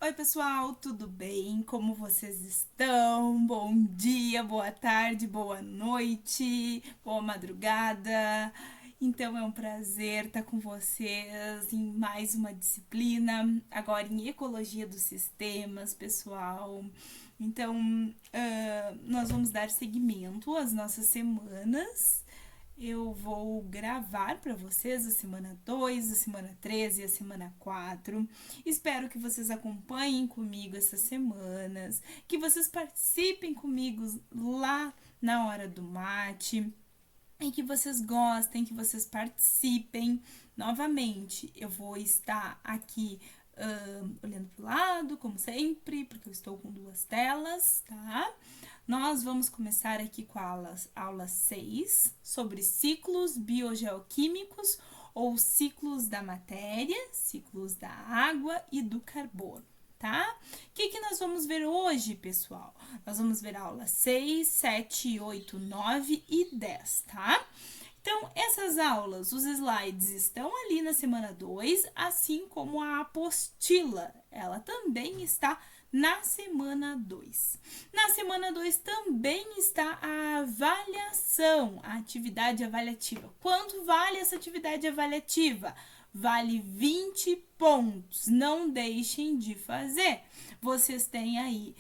Oi, pessoal, tudo bem? Como vocês estão? Bom dia, boa tarde, boa noite, boa madrugada. Então é um prazer estar com vocês em mais uma disciplina, agora em Ecologia dos Sistemas, pessoal. Então, nós vamos dar seguimento às nossas semanas. Eu vou gravar para vocês a semana 2, a semana 13 e a semana 4. Espero que vocês acompanhem comigo essas semanas, que vocês participem comigo lá na hora do mate e que vocês gostem, que vocês participem. Novamente, eu vou estar aqui olhando para o lado, como sempre, porque eu estou com duas telas, tá? Nós vamos começar aqui com a aula 6, sobre ciclos biogeoquímicos ou ciclos da matéria, ciclos da água e do carbono, tá? O que nós vamos ver hoje, pessoal? Nós vamos ver a aula 6, 7, 8, 9 e 10, tá? Então, essas aulas, os slides estão ali na semana 2, assim como a apostila, ela também está na semana 2. Na semana 2 também está a avaliação, a atividade avaliativa. Quanto vale essa atividade avaliativa? Vale 20 pontos. Não deixem de fazer. Vocês têm aí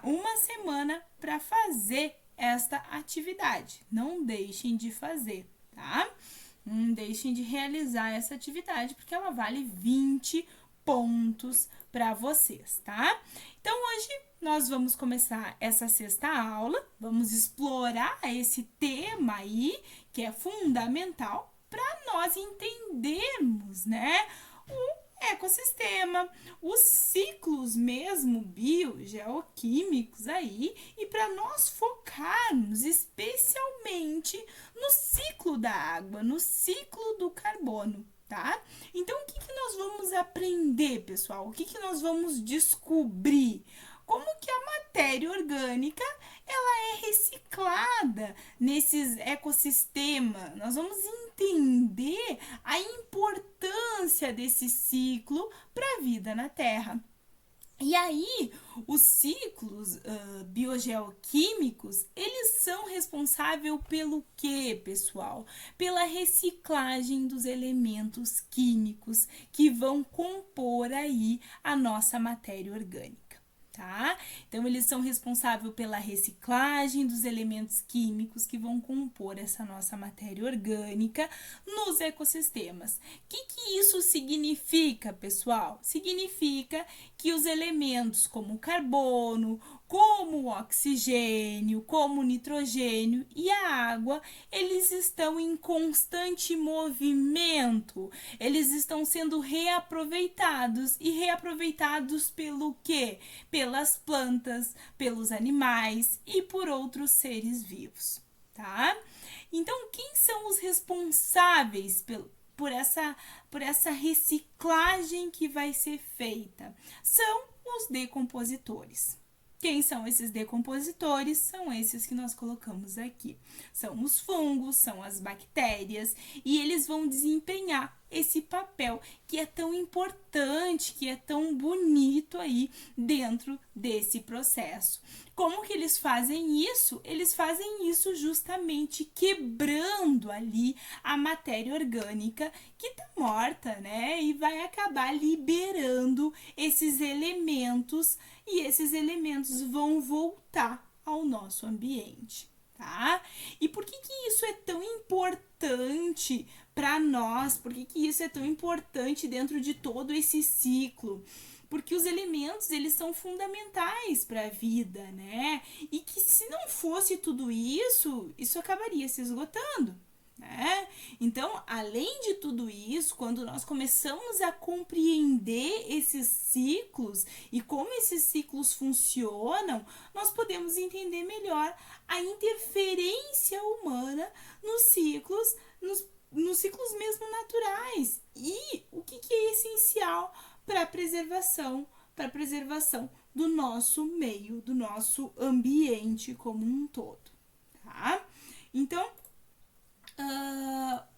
uma semana para fazer esta atividade. Não deixem de fazer, tá? Não deixem de realizar essa atividade, porque ela vale 20 pontos para vocês, tá? Então, hoje nós vamos começar essa sexta aula, vamos explorar esse tema aí, que é fundamental para nós entendermos, né, o ecossistema, os ciclos mesmo biogeoquímicos aí, e para nós focarmos especialmente no ciclo da água, no ciclo do carbono, tá? Então, o que nós vamos aprender, pessoal? O que nós vamos descobrir? Como que a matéria orgânica ela é reciclada nesses ecossistemas? Nós vamos entender a importância desse ciclo para a vida na Terra. E aí, os ciclos biogeoquímicos, eles são responsáveis pelo quê, pessoal? Pela reciclagem dos elementos químicos que vão compor aí a nossa matéria orgânica. Tá? Então, eles são responsáveis pela reciclagem dos elementos químicos que vão compor essa nossa matéria orgânica nos ecossistemas. O que isso significa, pessoal? Significa que os elementos como o carbono, como o oxigênio, como o nitrogênio e a água, eles estão em constante movimento. Eles estão sendo reaproveitados. E reaproveitados pelo quê? Pelas plantas, pelos animais e por outros seres vivos, tá? Então, quem são os responsáveis por essa reciclagem que vai ser feita? São os decompositores. Quem são esses decompositores? São esses que nós colocamos aqui. São os fungos, são as bactérias, e eles vão desempenhar esse papel que é tão importante, que é tão bonito aí dentro desse processo. Como que eles fazem isso? Eles fazem isso justamente quebrando ali a matéria orgânica que está morta, né? E vai acabar liberando esses elementos, e esses elementos vão voltar ao nosso ambiente, tá? E por que isso é tão importante para nós? Por que isso é tão importante dentro de todo esse ciclo? Porque os elementos, eles são fundamentais para a vida, né? E que se não fosse tudo isso, isso acabaria se esgotando, né? Então, além de tudo isso, quando nós começamos a compreender esses ciclos e como esses ciclos funcionam, nós podemos entender melhor a interferência humana nos ciclos, nos ciclos mesmo naturais, e o que é essencial para a preservação do nosso meio, do nosso ambiente como um todo, tá? Então,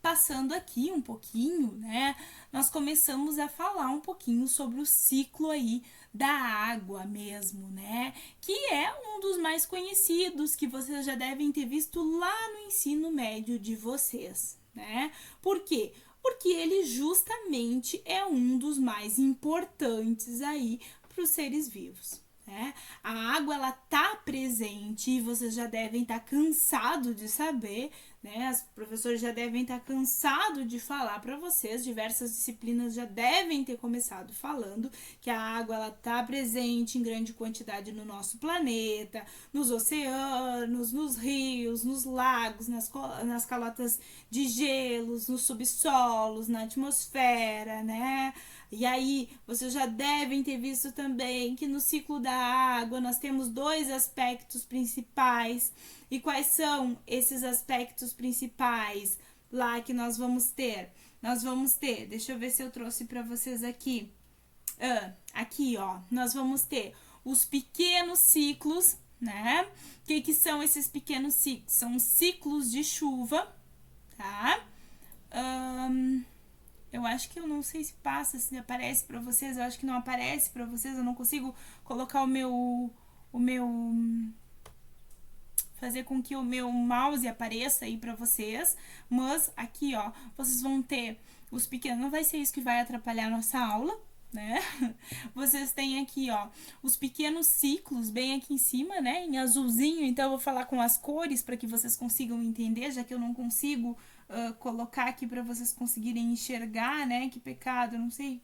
Passando aqui um pouquinho, né? Nós começamos a falar um pouquinho sobre o ciclo aí da água mesmo, né? Que é um dos mais conhecidos que vocês já devem ter visto lá no ensino médio de vocês, né? Por quê? Porque ele justamente é um dos mais importantes aí para os seres vivos. Né? A água ela tá presente e vocês já devem estar cansados de saber, né? Os professores já devem estar cansados de falar para vocês, diversas disciplinas já devem ter começado falando que a água ela tá presente em grande quantidade no nosso planeta, nos oceanos, nos rios, nos lagos, nas calotas de gelos, nos subsolos, na atmosfera, né? E aí, vocês já devem ter visto também que no ciclo da água nós temos dois aspectos principais. E quais são esses aspectos principais lá que nós vamos ter? Nós vamos ter, deixa eu ver se eu trouxe para vocês aqui. Aqui, ó, nós vamos ter os pequenos ciclos, né? O que são esses pequenos ciclos? São ciclos de chuva, tá? Eu acho que eu não sei se passa, se aparece para vocês. Eu acho que não aparece para vocês. Eu não consigo colocar o meu fazer com que o meu mouse apareça aí para vocês. Mas aqui, ó, vocês vão ter os pequenos. Não vai ser isso que vai atrapalhar a nossa aula, né? Vocês têm aqui, ó, os pequenos ciclos bem aqui em cima, né? Em azulzinho. Então eu vou falar com as cores para que vocês consigam entender, já que eu não consigo colocar aqui para vocês conseguirem enxergar, né? Que pecado, não sei.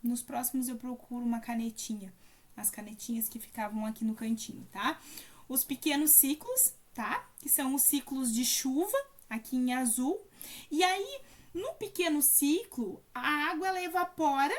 Nos próximos eu procuro uma canetinha. As canetinhas que ficavam aqui no cantinho, tá? Os pequenos ciclos, tá? Que são os ciclos de chuva, aqui em azul. E aí, no pequeno ciclo, a água ela evapora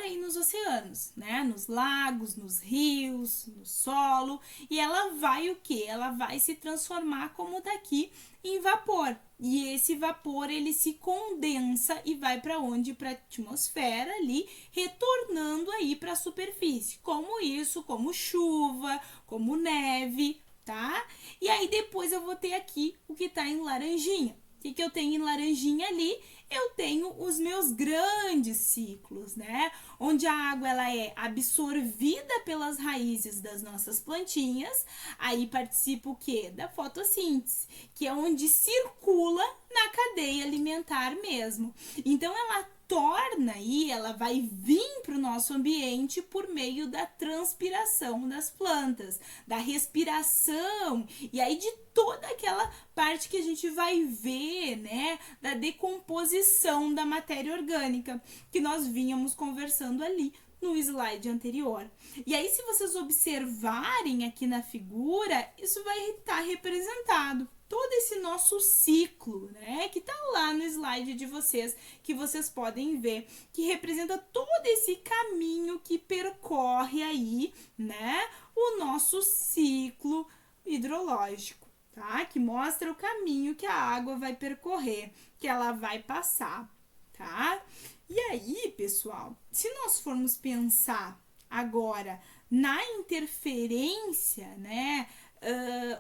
aí nos oceanos, né? Nos lagos, nos rios, no solo, e ela vai o quê? Ela vai se transformar como daqui em vapor. E esse vapor ele se condensa e vai para onde? Para a atmosfera ali, retornando aí para a superfície. Como isso, como chuva, como neve, tá? E aí depois eu vou ter aqui o que tá em laranjinha. O que eu tenho em laranjinha ali? Eu tenho os meus grandes ciclos, né? Onde a água ela é absorvida pelas raízes das nossas plantinhas, aí participa o quê? Da fotossíntese, que é onde circula na cadeia alimentar mesmo. Então ela torna aí, ela vai vir para o nosso ambiente por meio da transpiração das plantas, da respiração e aí de toda aquela parte que a gente vai ver, né, da decomposição da matéria orgânica que nós vínhamos conversando ali no slide anterior. E aí, se vocês observarem aqui na figura, isso vai estar representado. Todo esse nosso ciclo, né, que tá lá no slide de vocês, que vocês podem ver, que representa todo esse caminho que percorre aí, né, o nosso ciclo hidrológico, tá? Que mostra o caminho que a água vai percorrer, que ela vai passar, tá? E aí, pessoal, se nós formos pensar agora na interferência, né,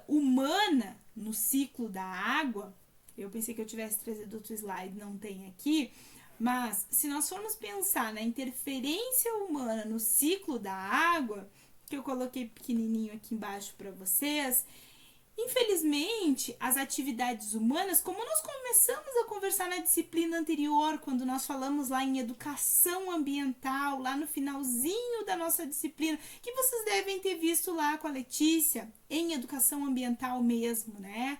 humana no ciclo da água, eu pensei que eu tivesse trazido outro slide, não tem aqui, mas se nós formos pensar na interferência humana no ciclo da água, que eu coloquei pequenininho aqui embaixo para vocês, infelizmente, as atividades humanas, como nós começamos a conversar na disciplina anterior, quando nós falamos lá em educação ambiental, lá no finalzinho da nossa disciplina, que vocês devem ter visto lá com a Letícia, em educação ambiental mesmo, né?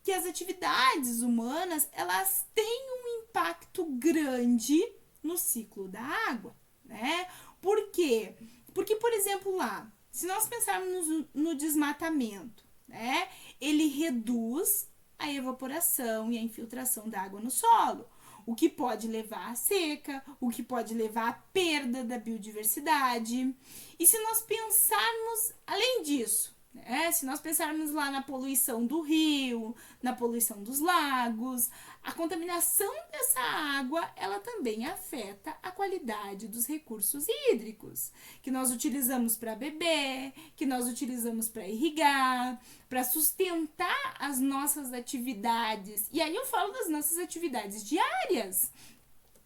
Que as atividades humanas, elas têm um impacto grande no ciclo da água, né? Por quê? Porque, por exemplo, lá, se nós pensarmos no desmatamento, né? Ele reduz a evaporação e a infiltração da água no solo, o que pode levar à seca, o que pode levar à perda da biodiversidade. E se nós pensarmos, além disso, né? Se nós pensarmos lá na poluição do rio, na poluição dos lagos, a contaminação dessa água, ela também afeta a qualidade dos recursos hídricos, que nós utilizamos para beber, que nós utilizamos para irrigar, para sustentar as nossas atividades. E aí eu falo das nossas atividades diárias.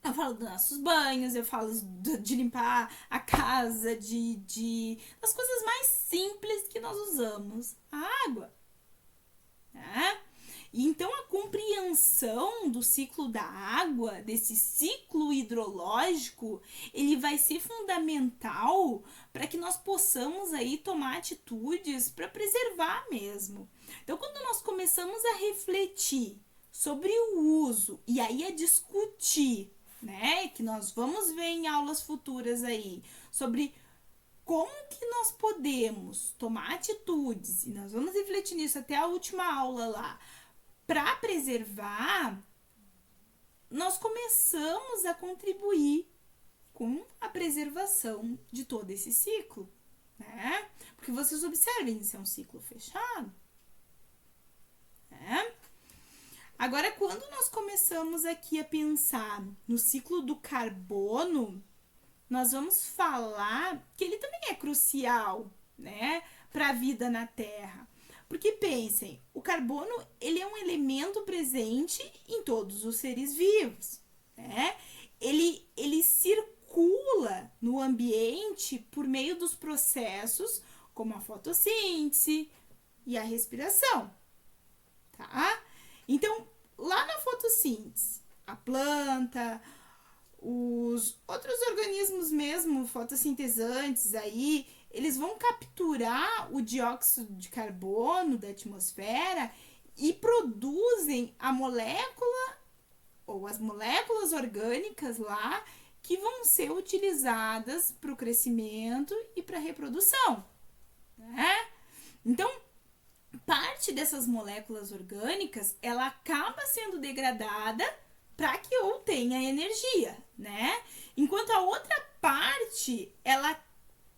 Eu falo dos nossos banhos, eu falo de limpar a casa, das coisas mais simples que nós usamos. A água. Né? E então a compreensão do ciclo da água, desse ciclo hidrológico, ele vai ser fundamental para que nós possamos aí tomar atitudes para preservar mesmo. Então, quando nós começamos a refletir sobre o uso e aí a discutir, né, que nós vamos ver em aulas futuras aí, sobre como que nós podemos tomar atitudes, e nós vamos refletir nisso até a última aula lá, para preservar, nós começamos a contribuir com a preservação de todo esse ciclo, né? Porque vocês observem, isso é um ciclo fechado, né? Agora, quando nós começamos aqui a pensar no ciclo do carbono, nós vamos falar que ele também é crucial, né, para a vida na Terra. Porque pensem, o carbono ele é um elemento presente em todos os seres vivos, né? Ele circula no ambiente por meio dos processos como a fotossíntese e a respiração, tá? Então, lá na fotossíntese, a planta, os outros organismos mesmo, fotossintesantes aí, eles vão capturar o dióxido de carbono da atmosfera e produzem a molécula ou as moléculas orgânicas lá que vão ser utilizadas para o crescimento e para a reprodução, né? Então, parte dessas moléculas orgânicas, ela acaba sendo degradada para que eu tenha energia, né? Enquanto a outra parte, ela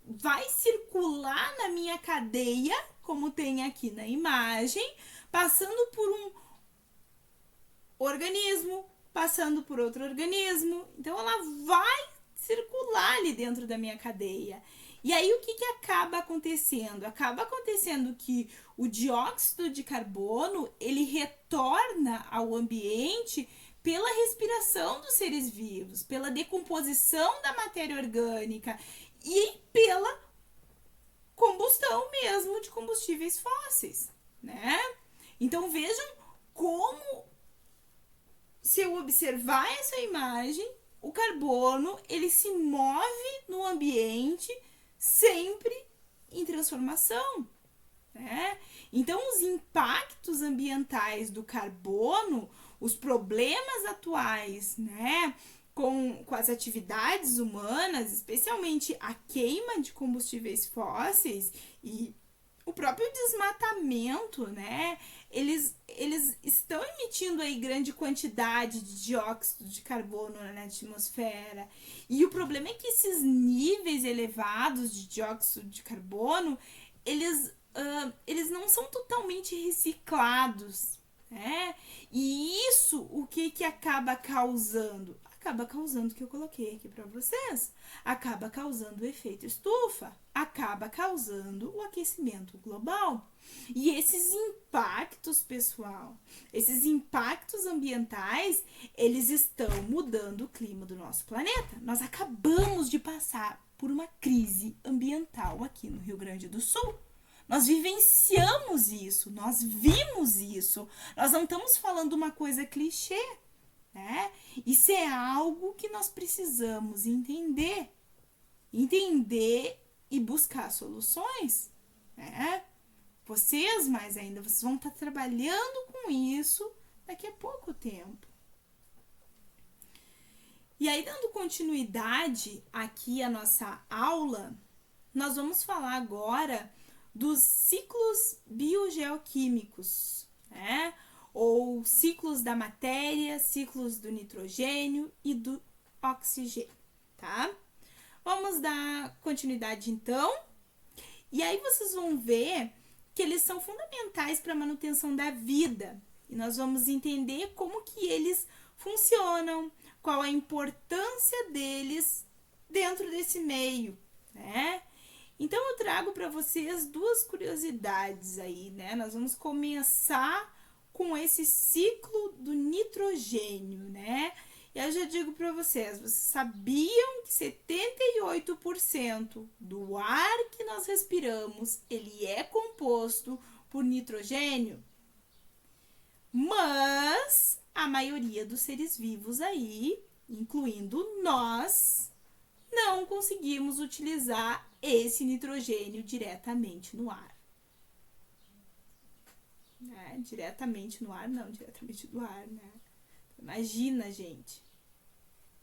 vai circular na minha cadeia, como tem aqui na imagem, passando por um organismo, passando por outro organismo. Então, ela vai circular ali dentro da minha cadeia. E aí, o que acaba acontecendo? Acaba acontecendo que o dióxido de carbono, ele retorna ao ambiente pela respiração dos seres vivos, pela decomposição da matéria orgânica e pela combustão mesmo de combustíveis fósseis, né? Então, vejam como, se eu observar essa imagem, o carbono, ele se move no ambiente sempre em transformação, né? Então, os impactos ambientais do carbono, os problemas atuais, né, com as atividades humanas, especialmente a queima de combustíveis fósseis e o próprio desmatamento, né, eles estão emitindo aí grande quantidade de dióxido de carbono na atmosfera. E o problema é que esses níveis elevados de dióxido de carbono, eles não são totalmente reciclados, né? E isso, o que acaba causando? Acaba causando o que eu coloquei aqui para vocês. Acaba causando o efeito estufa. Acaba causando o aquecimento global. E esses impactos, pessoal, esses impactos ambientais, eles estão mudando o clima do nosso planeta. Nós acabamos de passar por uma crise ambiental aqui no Rio Grande do Sul. Nós vivenciamos isso, nós vimos isso. Nós não estamos falando uma coisa clichê, né? Isso é algo que nós precisamos entender e buscar soluções, né? Vocês mais ainda, vocês vão estar trabalhando com isso daqui a pouco tempo. E aí, dando continuidade aqui à nossa aula, nós vamos falar agora dos ciclos biogeoquímicos, né? Ou ciclos da matéria, ciclos do nitrogênio e do oxigênio, tá? Vamos dar continuidade então. E aí vocês vão ver que eles são fundamentais para a manutenção da vida. E nós vamos entender como que eles funcionam, qual a importância deles dentro desse meio, né? Então eu trago para vocês duas curiosidades aí, né? Nós vamos começar com esse ciclo do nitrogênio, né? E eu já digo para vocês sabiam que 78% do ar que nós respiramos, ele é composto por nitrogênio? Mas a maioria dos seres vivos aí, incluindo nós, não conseguimos utilizar esse nitrogênio diretamente no ar. Né? Diretamente no ar, não, diretamente do ar, né? Imagina, gente.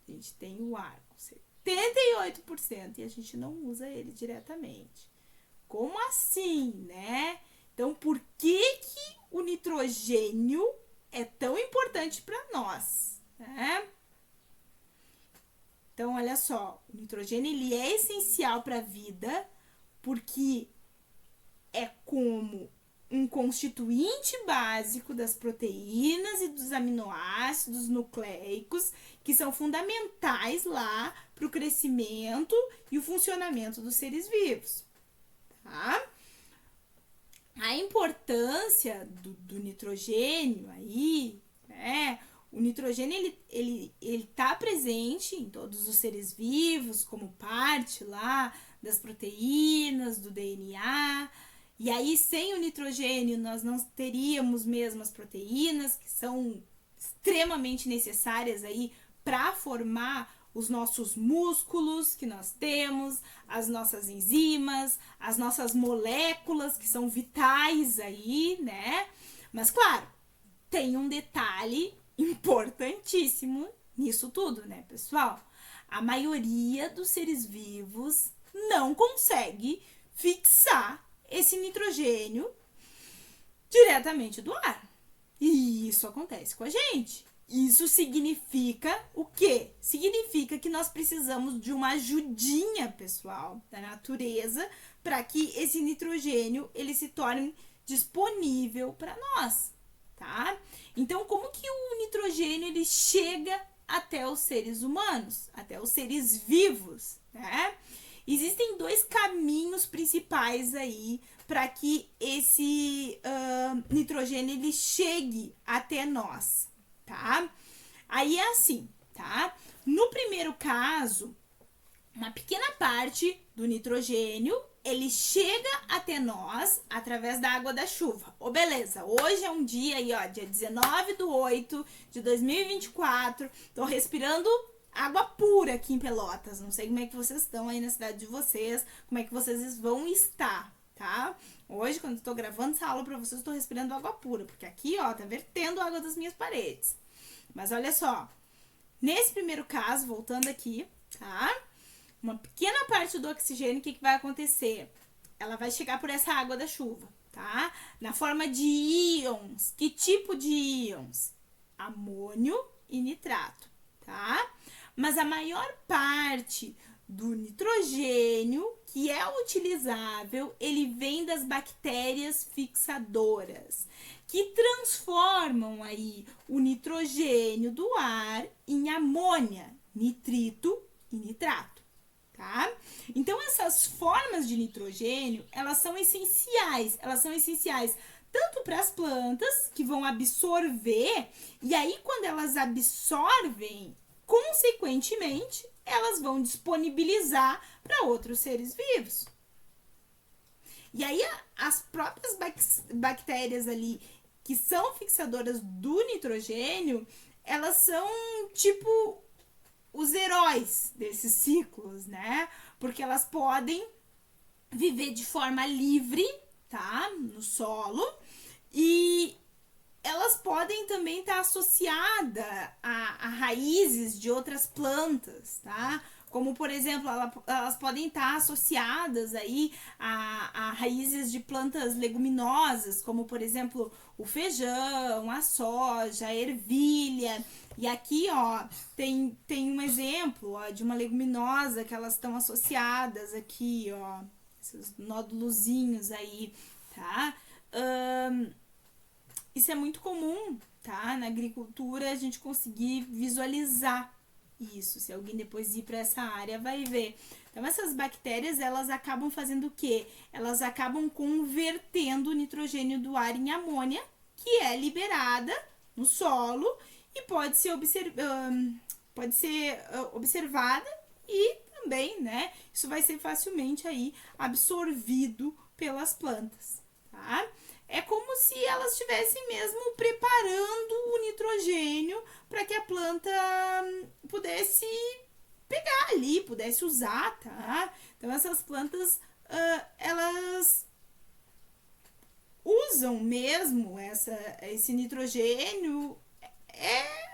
A gente tem o ar com 78% e a gente não usa ele diretamente. Como assim, né? Então, por que o nitrogênio é tão importante para nós, né? Então, olha só, o nitrogênio ele é essencial para a vida porque é como um constituinte básico das proteínas e dos aminoácidos nucleicos que são fundamentais lá para o crescimento e o funcionamento dos seres vivos, tá? A importância do nitrogênio aí, né? O nitrogênio ele tá presente em todos os seres vivos como parte lá das proteínas, do DNA. E aí, sem o nitrogênio, nós não teríamos mesmo as proteínas, que são extremamente necessárias aí para formar os nossos músculos que nós temos, as nossas enzimas, as nossas moléculas que são vitais aí, né? Mas, claro, tem um detalhe importantíssimo nisso tudo, né, pessoal? A maioria dos seres vivos não consegue fixar esse nitrogênio diretamente do ar. E isso acontece com a gente. Isso significa o quê? Significa que nós precisamos de uma ajudinha, pessoal, da natureza para que esse nitrogênio ele se torne disponível para nós, tá? Então, como que o nitrogênio ele chega até os seres humanos, até os seres vivos, né? Existem dois caminhos principais aí para que esse nitrogênio ele chegue até nós, tá? Aí é assim, tá? No primeiro caso, uma pequena parte do nitrogênio ele chega até nós através da água da chuva. Ô, beleza, hoje é um dia aí, ó, dia 19/8/2024, tô respirando água pura aqui em Pelotas. Não sei como é que vocês estão aí na cidade de vocês, como é que vocês vão estar, tá? Hoje, quando eu tô gravando essa aula pra vocês, eu tô respirando água pura, porque aqui, ó, tá vertendo água das minhas paredes. Mas olha só, nesse primeiro caso, voltando aqui, tá? Uma pequena parte do oxigênio, o que vai acontecer? Ela vai chegar por essa água da chuva, tá? Na forma de íons. Que tipo de íons? Amônio e nitrato, tá? Mas a maior parte do nitrogênio que é utilizável, ele vem das bactérias fixadoras, que transformam aí o nitrogênio do ar em amônia, nitrito e nitrato, tá? Então, essas formas de nitrogênio, elas são essenciais tanto para as plantas, que vão absorver, e aí quando elas absorvem, consequentemente, elas vão disponibilizar para outros seres vivos. E aí as próprias bactérias ali que são fixadoras do nitrogênio, elas são tipo os heróis desses ciclos, né? Porque elas podem viver de forma livre, tá? No solo, e elas podem também estar associadas a raízes de outras plantas, tá? Como, por exemplo, elas podem estar associadas aí a raízes de plantas leguminosas, como, por exemplo, o feijão, a soja, a ervilha. E aqui, ó, tem um exemplo, ó, de uma leguminosa que elas estão associadas aqui, ó, esses nódulozinhos aí, tá? Isso é muito comum, tá? Na agricultura a gente conseguir visualizar isso. Se alguém depois ir para essa área vai ver. Então essas bactérias, elas acabam fazendo o quê? Elas acabam convertendo o nitrogênio do ar em amônia, que é liberada no solo e pode ser observada e também, né? Isso vai ser facilmente aí absorvido pelas plantas, tá? É como se elas estivessem mesmo preparando o nitrogênio para que a planta pudesse pegar ali, pudesse usar, tá? Então essas plantas, elas usam mesmo esse nitrogênio, é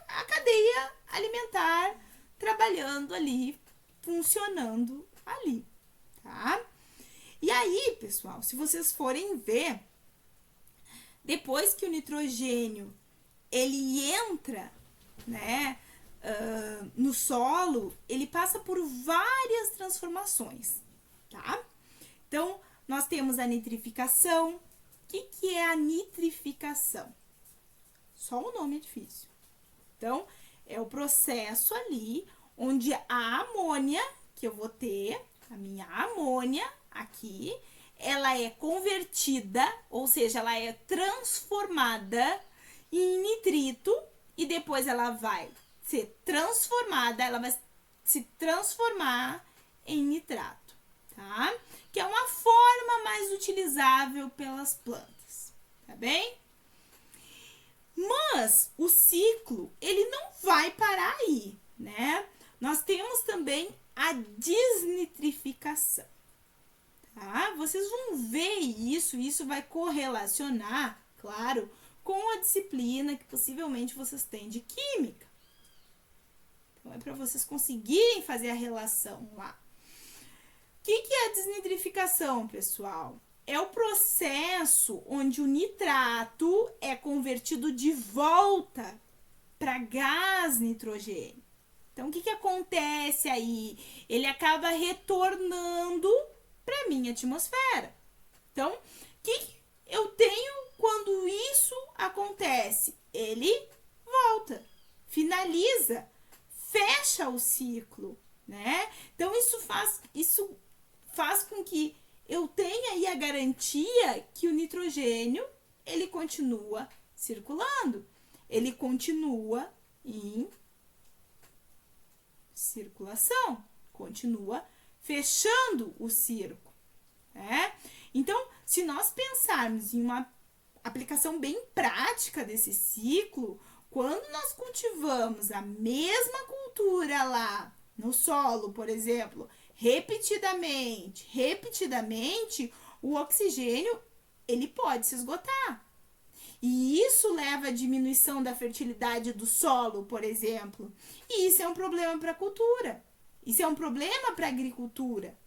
a cadeia alimentar trabalhando ali, funcionando ali, tá? E aí, pessoal, se vocês forem ver, depois que o nitrogênio ele entra, né, no solo, ele passa por várias transformações, tá? Então, nós temos a nitrificação. O que é a nitrificação? Só o nome é difícil. Então, é o processo ali onde a amônia, que eu vou ter, a minha amônia aqui, ela é convertida, ou seja, ela é transformada em nitrito e depois ela vai ser transformada, ela vai se transformar em nitrato, tá? Que é uma forma mais utilizável pelas plantas, tá bem? Mas o ciclo, ele não vai parar aí, né? Nós temos também a desnitrificação, tá? Vocês vão ver isso vai correlacionar, claro, com a disciplina que possivelmente vocês têm de química. Então, é para vocês conseguirem fazer a relação lá. O que é a desnitrificação, pessoal? É o processo onde o nitrato é convertido de volta para gás nitrogênio. Então, o que acontece aí? Ele acaba retornando para a minha atmosfera. Então, o que eu tenho quando isso acontece? Ele volta, finaliza, fecha o ciclo, né? Então, isso faz com que eu tenha aí a garantia que o nitrogênio, ele continua circulando. Ele continua em circulação, continua fechando o círculo, né? Então, se nós pensarmos em uma aplicação bem prática desse ciclo, quando nós cultivamos a mesma cultura lá no solo, por exemplo, repetidamente, o oxigênio, ele pode se esgotar. E isso leva à diminuição da fertilidade do solo, por exemplo. E isso é um problema para a cultura. Isso é um problema para a agricultura.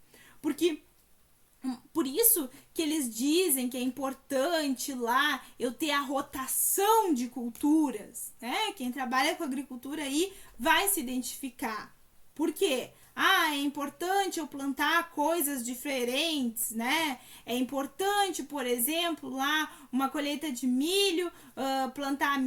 Por isso que eles dizem que é importante lá eu ter a rotação de culturas, né? Quem trabalha com agricultura aí vai se identificar. Por quê? É importante eu plantar coisas diferentes, né? É importante, por exemplo, lá uma colheita de milho, plantar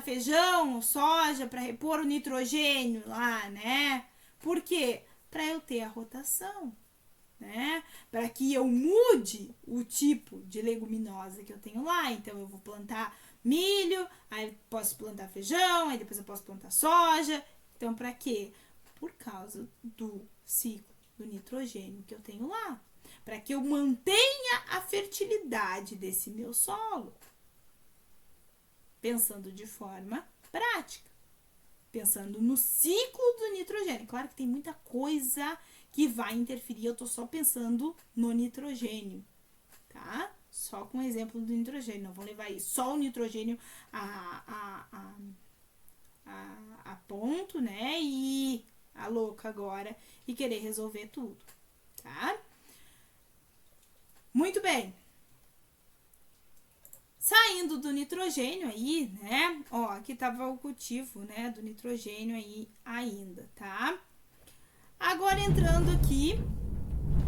feijão, soja para repor o nitrogênio lá, né? Por quê? Para eu ter a rotação, né? Para que eu mude o tipo de leguminosa que eu tenho lá. Então, eu vou plantar milho, aí posso plantar feijão, aí depois eu posso plantar soja. Então, para quê? Por causa do ciclo do nitrogênio que eu tenho lá. Para que eu mantenha a fertilidade desse meu solo. Pensando de forma prática. Pensando no ciclo do nitrogênio. Claro que tem muita coisa que vai interferir. Eu tô só pensando no nitrogênio, tá? Só com o exemplo do nitrogênio. Não vou levar aí só o nitrogênio a ponto, né? E a louca agora e querer resolver tudo, tá? Muito bem. Saindo do nitrogênio aí, né? Ó, aqui tava o cultivo, né? Do nitrogênio aí ainda, tá? Agora entrando aqui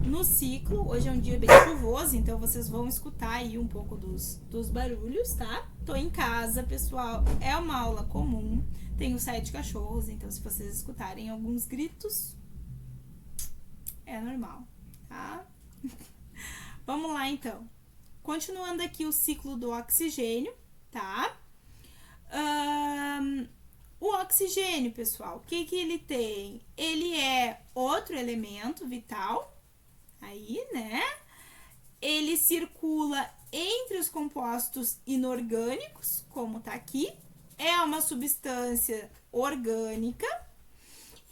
no ciclo. Hoje é um dia bem chuvoso, então vocês vão escutar aí um pouco dos barulhos, tá? Tô em casa, pessoal, é uma aula comum. Tenho 7 cachorros, então se vocês escutarem alguns gritos, é normal, tá? Vamos lá, então. Continuando aqui o ciclo do oxigênio, tá? O oxigênio, pessoal, o que ele tem? Ele é outro elemento vital, aí, né? Ele circula entre os compostos inorgânicos, como tá aqui. É uma substância orgânica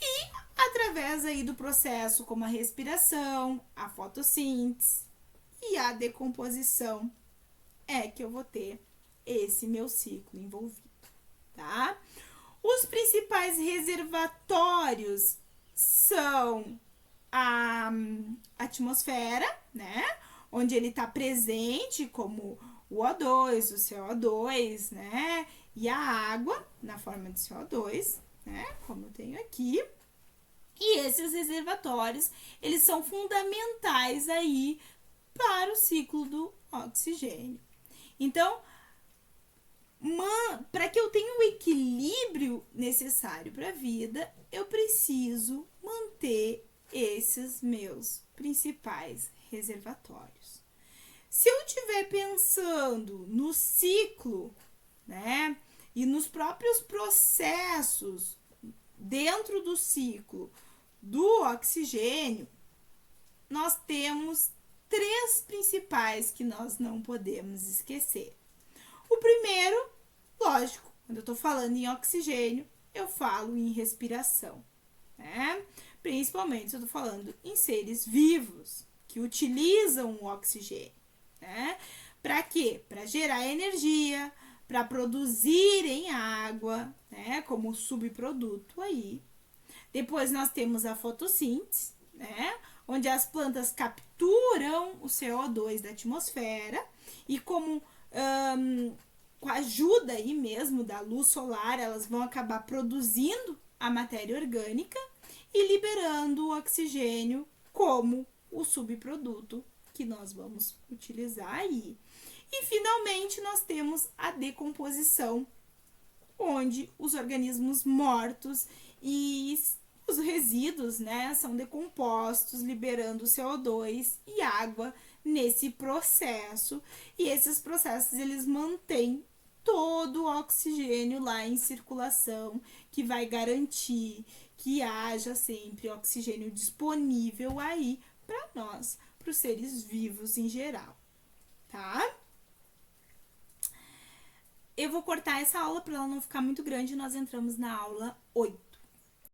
e através aí do processo como a respiração, a fotossíntese e a decomposição é que eu vou ter esse meu ciclo envolvido, tá? Os principais reservatórios são a atmosfera, né? Onde ele está presente, como o O2, o CO2, né? E a água, na forma de CO2, né? Como eu tenho aqui. E esses reservatórios, eles são fundamentais aí para o ciclo do oxigênio. Então, para que eu tenha o equilíbrio necessário para a vida, eu preciso manter esses meus principais reservatórios. Se eu estiver pensando no ciclo, né, e nos próprios processos dentro do ciclo do oxigênio, nós temos 3 principais que nós não podemos esquecer. O primeiro, lógico, quando eu estou falando em oxigênio, eu falo em respiração, né? Principalmente se eu estou falando em seres vivos que utilizam o oxigênio, né? Para quê? Para gerar energia, para produzirem água, né? Como subproduto aí. Depois nós temos a fotossíntese, né? Onde as plantas capturam o CO2 da atmosfera e como com a ajuda aí mesmo da luz solar, elas vão acabar produzindo a matéria orgânica e liberando o oxigênio como o subproduto que nós vamos utilizar aí. E finalmente nós temos a decomposição, onde os organismos mortos e os resíduos, né, são decompostos, liberando CO2 e água nesse processo. E esses processos, eles mantêm todo o oxigênio lá em circulação, que vai garantir que haja sempre oxigênio disponível aí para nós, para os seres vivos em geral, tá? Eu vou cortar essa aula para ela não ficar muito grande e nós entramos na aula 8.